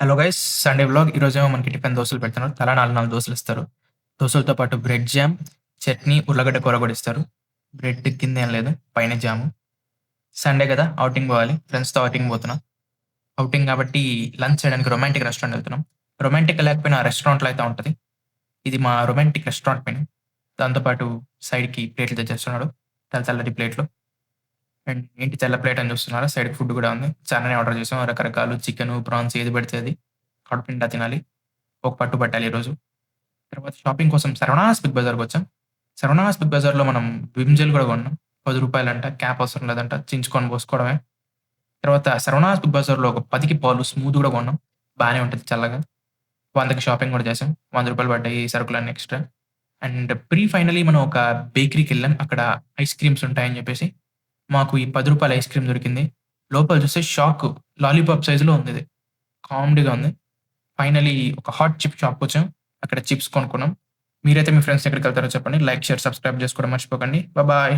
Hello guys! Sunday vlog. ఈరోజేమో మనకి tiffin దోసలు పెడుతున్నారు. తలా 4, 4 దోసలిస్తారు. దోసలతో పాటు బ్రెడ్ జామ్, చట్నీ, ఉర్లగడ్డ కూర గూడా ఇస్తారు. బ్రెడ్ కిందేం లేదు. పైన జాము. సండే గదా! ఔటింగ్ బోవాలి. ఫ్రెండ్స్‌తో ఔటింగ్ బోతున్నాం. ఔటింగ్ గాబట్టి లంచ్ చేయడానికి రొమాంటిక్ రెస్టారెంట్ ఎళ్తున్నాం. రొమాంటిక్ లేకపోయినా రెస్టారెంట్‌లో అయితే ఉంటది. ఇది మా రొమాంటిక్ రెస్టారెంట్ మెను. దాంతో పాటు సైడ్‌కి ప్లేట్లు తెచ్చేస్తున్నాడు. తెల్ల తెల్లటి ప్లేట్లు. అండ్ ఏంటి తెల్ల ప్లేట్ అని చూస్తున్నారా? సైడ్‌కి ఫుడ్ గూడా ఉంది. చాలానే ఆర్డర్ చేసాం. రకరకాలు చికెను, ప్రాన్స్ ఏది పడితే అది. కడుపు నిండా తినాలి. ఒక పట్టు పట్టాలి ఈరోజు. తర్వాత షాపింగ్ కోసం శరవణాస్ బిగ్ బజార్‌కొచ్చాం. శరవణాస్ బిగ్ బజార్‌లో మనం విమ్ జెల్ గూడా కొన్నాం. రూ. 10 క్యాప్ అవసరం లేదంట. చించుకొని పోసుకోవడమే. తర్వాత శరవణాస్ బిగ్ బజార్‌లో ఒక 10కి పాలు స్మూత్ గూడా కొన్నాం. బానే ఉంటది చల్లగా. 100కి షాపింగ్ గూడా చేసాం. రూ. 100 పడ్డాయి సరుకులన్నీ ఎక్స్‌ట్రా. అండ్ ఫైనల్లీ మనం ఒక బేకరీకెళ్ళాం. అక్కడ ఐస్ క్రీమ్స్ ఉంటాయని జెప్పేసి, మాకు ఈ రూ. 10 ఐస్ క్రీమ్ దొరికింది. లోపల చూస్తే షాకు. లాలీపాప్ సైజ్‌లో ఉందిది. కామెడీగా ఉంది. ఫైనల్లీ ఒక హాట్ చిప్ షాప్‌కొచ్చాం. అక్కడ చిప్స్ కొనుక్కున్నాం. మీరైతే మీ ఫ్రెండ్స్‌తో ఎక్కడికెళ్తారో చెప్పండి. లైక్, షేర్, సబ్స్క్రైబ్ జేసుకోవడం మర్చిపోకండి. బాయ్.